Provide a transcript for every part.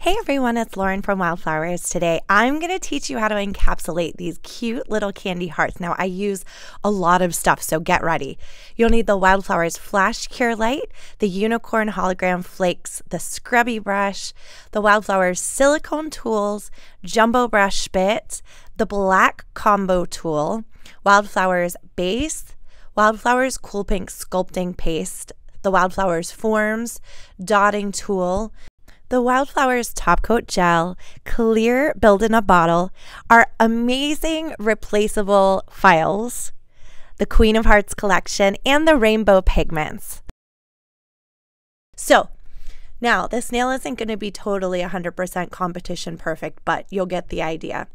Hey everyone, it's Lauren from Wildflowers. Today I'm going to teach you how to encapsulate these cute little candy hearts. Now I use a lot of stuff, so get ready. You'll need the Wildflowers Flash Cure Light, the Unicorn Hologram Flakes, the Scrubby Brush, the Wildflowers Silicone Tools, Jumbo Brush Bit, the Black Combo Tool, Wildflowers Base, Wildflowers Cool Pink Sculpting Paste, the Wildflowers Forms, Dotting Tool, the Wildflowers Top Coat Gel, Clear Build-in-a-Bottle, our amazing replaceable files, the Queen of Hearts collection, and the rainbow pigments. So now this nail isn't going to be totally 100% competition perfect, but you'll get the idea.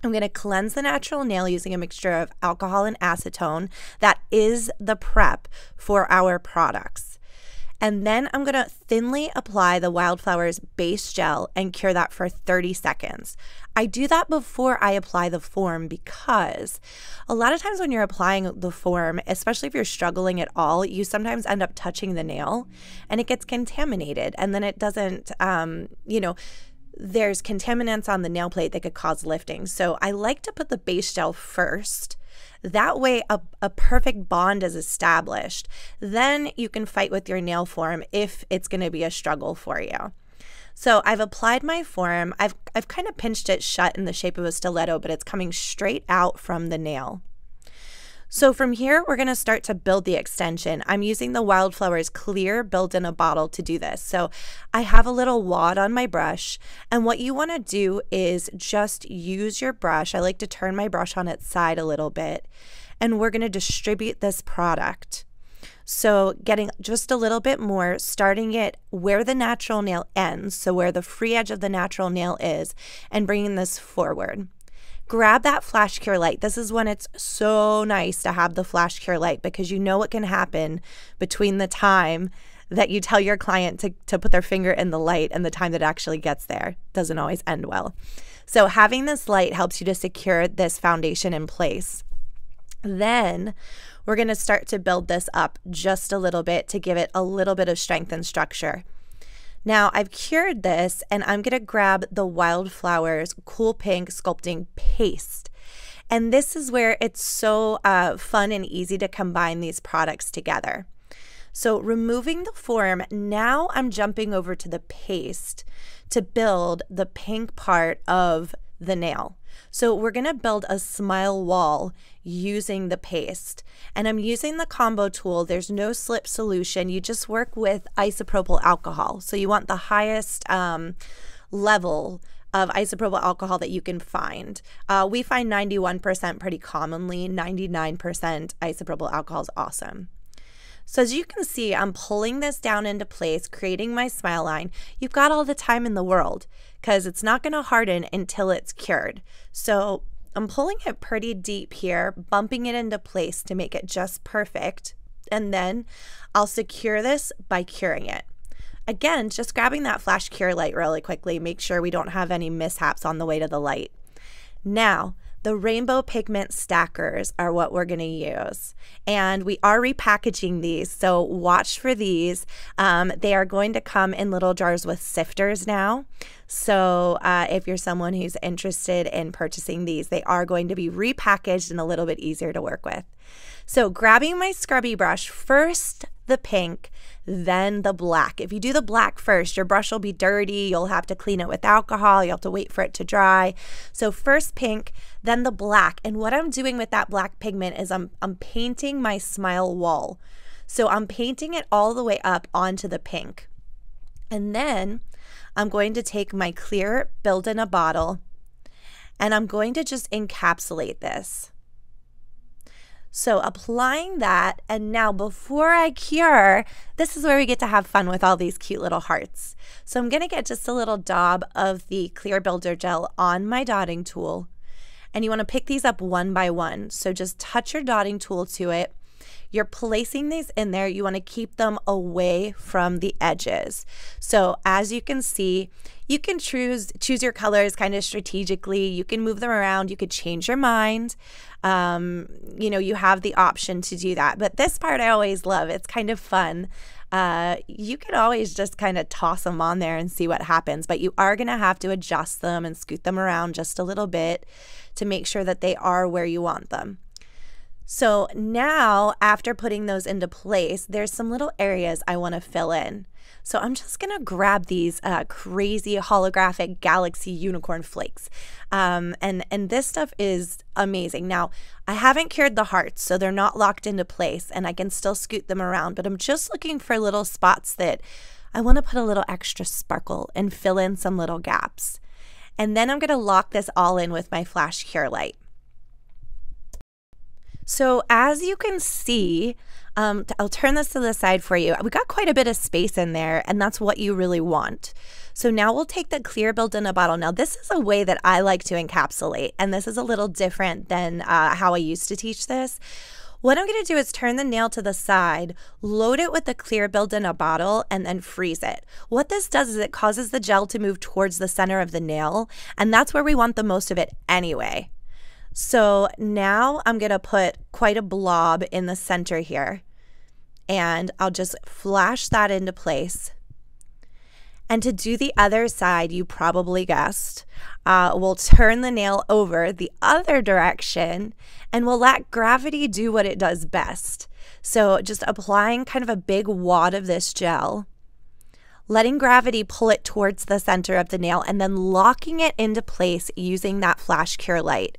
I'm going to cleanse the natural nail using a mixture of alcohol and acetone. That is the prep for our products. And then I'm going to thinly apply the Wildflowers base gel and cure that for 30 seconds. I do that before I apply the form because a lot of times when you're applying the form, especially if you're struggling at all, you sometimes end up touching the nail and it gets contaminated, and then it doesn't, there's contaminants on the nail plate that could cause lifting. So I like to put the base gel first. That way a perfect bond is established. Then you can fight with your nail form if it's going to be a struggle for you. So I've applied my form. I've kind of pinched it shut in the shape of a stiletto, but it's coming straight out from the nail. So from here, we're going to start to build the extension. I'm using the Wildflowers Clear Build-in-a-Bottle to do this. So I have a little wad on my brush, and what you want to do is just use your brush. I like to turn my brush on its side a little bit, and we're going to distribute this product. So getting just a little bit more, starting it where the natural nail ends, so where the free edge of the natural nail is, and bringing this forward. Grab that Flash Cure Light. This is when it's so nice to have the Flash Cure Light, because you know what can happen between the time that you tell your client to put their finger in the light and the time that it actually gets there. It doesn't always end well. So having this light helps you to secure this foundation in place. Then we're going to start to build this up just a little bit to give it a little bit of strength and structure. Now I've cured this, and I'm going to grab the Wildflowers Cool Pink Sculpting Paste. And this is where it's so fun and easy to combine these products together. So removing the form, now I'm jumping over to the paste to build the pink part of the nail. So we're going to build a smile wall using the paste, and I'm using the combo tool. There's no slip solution. You just work with isopropyl alcohol. So you want the highest level of isopropyl alcohol that you can find. We find 91% pretty commonly. 99% isopropyl alcohol is awesome. So as you can see, I'm pulling this down into place, creating my smile line. You've got all the time in the world because it's not going to harden until it's cured. So I'm pulling it pretty deep here, bumping it into place to make it just perfect. And then I'll secure this by curing it. Again, just grabbing that Flash Cure Light really quickly. Make sure we don't have any mishaps on the way to the light. Now, the rainbow pigment stackers are what we're going to use, and we are repackaging these, so watch for these. They are going to come in little jars with sifters now, so if you're someone who's interested in purchasing these, they are going to be repackaged and a little bit easier to work with. So grabbing my scrubby brush, first the pink, then the black. If you do the black first, your brush will be dirty. You'll have to clean it with alcohol. You'll have to wait for it to dry. So first pink, then the black. And what I'm doing with that black pigment is I'm painting my smile wall. So I'm painting it all the way up onto the pink. And then I'm going to take my clear Build-in-a-Bottle, and I'm going to just encapsulate this. So applying that, and now before I cure, this is where we get to have fun with all these cute little hearts. So I'm going to get just a little daub of the Clear Builder Gel on my dotting tool, and you want to pick these up one by one. So just touch your dotting tool to it. you're placing these in there, you want to keep them away from the edges. So as you can see, you can choose your colors kind of strategically. You can move them around. You could change your mind. You have the option to do that. But this part I always love. It's kind of fun. You can always just kind of toss them on there and see what happens, but you are going to have to adjust them and scoot them around just a little bit to make sure that they are where you want them. So now, after putting those into place, there's some little areas I want to fill in. So I'm just going to grab these crazy holographic galaxy unicorn flakes. And this stuff is amazing. Now, I haven't cured the hearts, so they're not locked into place, and I can still scoot them around, but I'm just looking for little spots that I want to put a little extra sparkle and fill in some little gaps. And then I'm going to lock this all in with my Flash Cure Light. So as you can see, I'll turn this to the side for you. We got quite a bit of space in there, and that's what you really want. So now we'll take the clear build in a bottle. Now this is a way that I like to encapsulate, and this is a little different than how I used to teach this. What I'm going to do is turn the nail to the side, load it with the clear build in a bottle, and then freeze it. What this does is it causes the gel to move towards the center of the nail, and that's where we want the most of it anyway. So now I'm going to put quite a blob in the center here, and I'll just flash that into place. And to do the other side, you probably guessed, we'll turn the nail over the other direction, and we'll let gravity do what it does best. So just applying kind of a big wad of this gel, letting gravity pull it towards the center of the nail, and then locking it into place using that Flash Cure Light.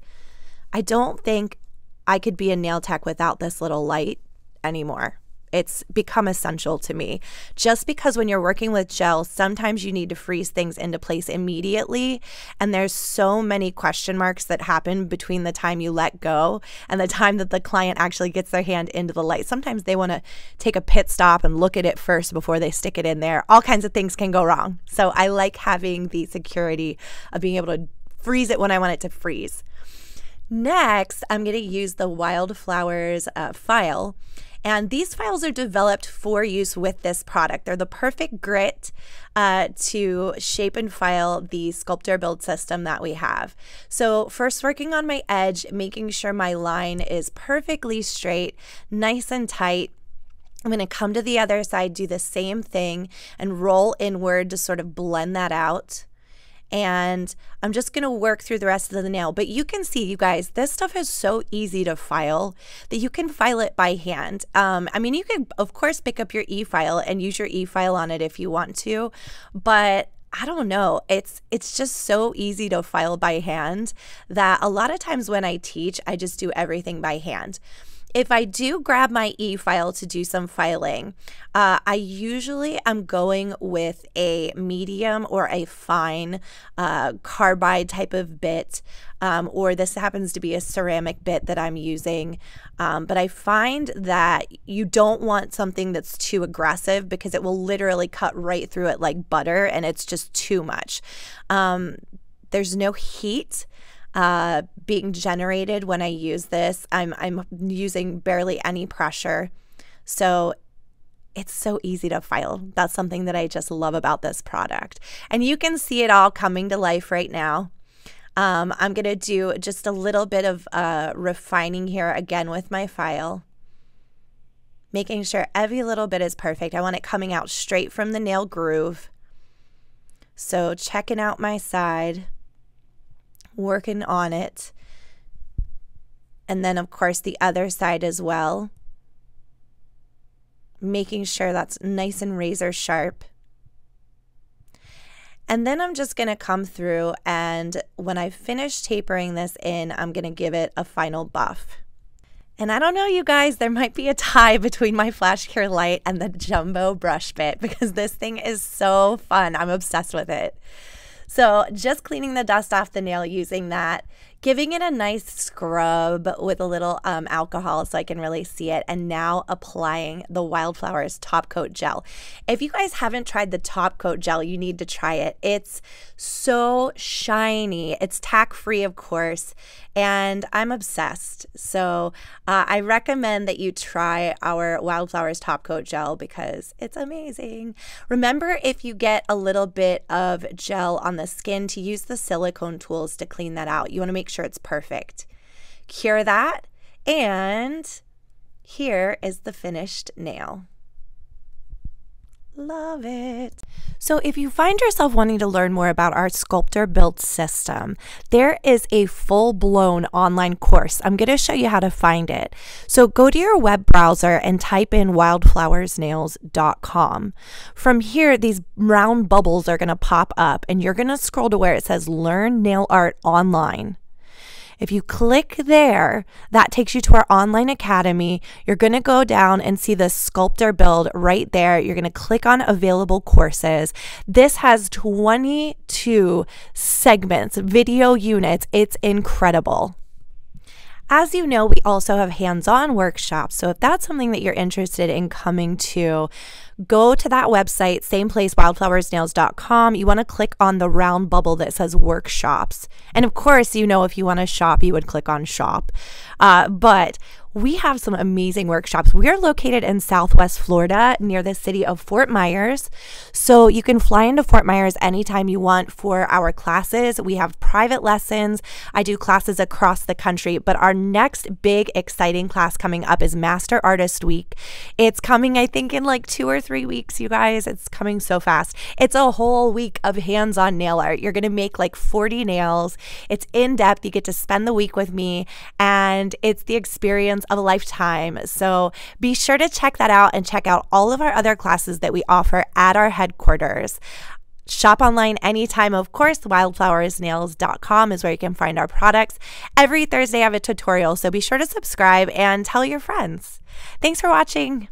I don't think I could be a nail tech without this little light anymore. It's become essential to me. Just because when you're working with gel, sometimes you need to freeze things into place immediately, and there's so many question marks that happen between the time you let go and the time that the client actually gets their hand into the light. Sometimes they want to take a pit stop and look at it first before they stick it in there. All kinds of things can go wrong. So I like having the security of being able to freeze it when I want it to freeze. Next, I'm going to use the Wildflowers file, and these files are developed for use with this product. They're the perfect grit to shape and file the sculptor build system that we have. So first, working on my edge, making sure my line is perfectly straight, nice and tight. I'm going to come to the other side, do the same thing, and roll inward to sort of blend that out. And I'm just going to work through the rest of the nail. But you can see, you guys, this stuff is so easy to file that you can file it by hand. I mean, you can, of course, pick up your e-file and use your e-file on it if you want to, but I don't know. It's just so easy to file by hand that a lot of times when I teach, I just do everything by hand. If I do grab my e-file to do some filing, I usually am going with a medium or a fine carbide type of bit, or this happens to be a ceramic bit that I'm using. But I find that you don't want something that's too aggressive because it will literally cut right through it like butter, and it's just too much. There's no heat being generated when I use this. I'm using barely any pressure, so it's so easy to file. That's something that I just love about this product, and you can see it all coming to life right now. I'm gonna do just a little bit of refining here again with my file, making sure every little bit is perfect. I want it coming out straight from the nail groove. So checking out my side, working on it, and then of course the other side as well, making sure that's nice and razor sharp. And then I'm just going to come through, and when I finish tapering this in, I'm going to give it a final buff. And I don't know, you guys, there might be a tie between my Flash Cure Light and the jumbo brush bit because this thing is so fun. I'm obsessed with it. So just cleaning the dust off the nail using that. giving it a nice scrub with a little alcohol so I can really see it, and now applying the Wildflowers Top Coat Gel. If you guys haven't tried the Top Coat Gel, you need to try it. It's so shiny. It's tack-free, of course, and I'm obsessed. So I recommend that you try our Wildflowers Top Coat Gel because it's amazing. Remember, if you get a little bit of gel on the skin, to use the silicone tools to clean that out. You want to make sure it's perfect. Cure that, and here is the finished nail. Love it. So if you find yourself wanting to learn more about our sculptor build system, there is a full-blown online course. I'm going to show you how to find it. So go to your web browser and type in wildflowersnails.com. From here, these round bubbles are going to pop up, and you're going to scroll to where it says Learn Nail Art Online. If you click there, that takes you to our online academy. You're going to go down and see the sculptor build right there. You're going to click on available courses. This has 22 segments, video units. It's incredible. As you know, we also have hands-on workshops. So if that's something that you're interested in coming to, go to that website, same place, wildflowersnails.com. You want to click on the round bubble that says workshops. And of course, you know, if you want to shop, you would click on shop. But we have some amazing workshops. We are located in Southwest Florida near the city of Fort Myers. So you can fly into Fort Myers anytime you want for our classes. We have private lessons. I do classes across the country, but our next big exciting class coming up is Master Artist Week. It's coming, I think, in like 2 or 3 weeks, you guys. It's coming so fast. It's a whole week of hands-on nail art. You're going to make like 40 nails. It's in depth. You get to spend the week with me, and it's the experience of a lifetime. So be sure to check that out and check out all of our other classes that we offer at our headquarters. Shop online anytime, of course. Wildflowersnails.com is where you can find our products. Every Thursday I have a tutorial, so be sure to subscribe and tell your friends. Thanks for watching.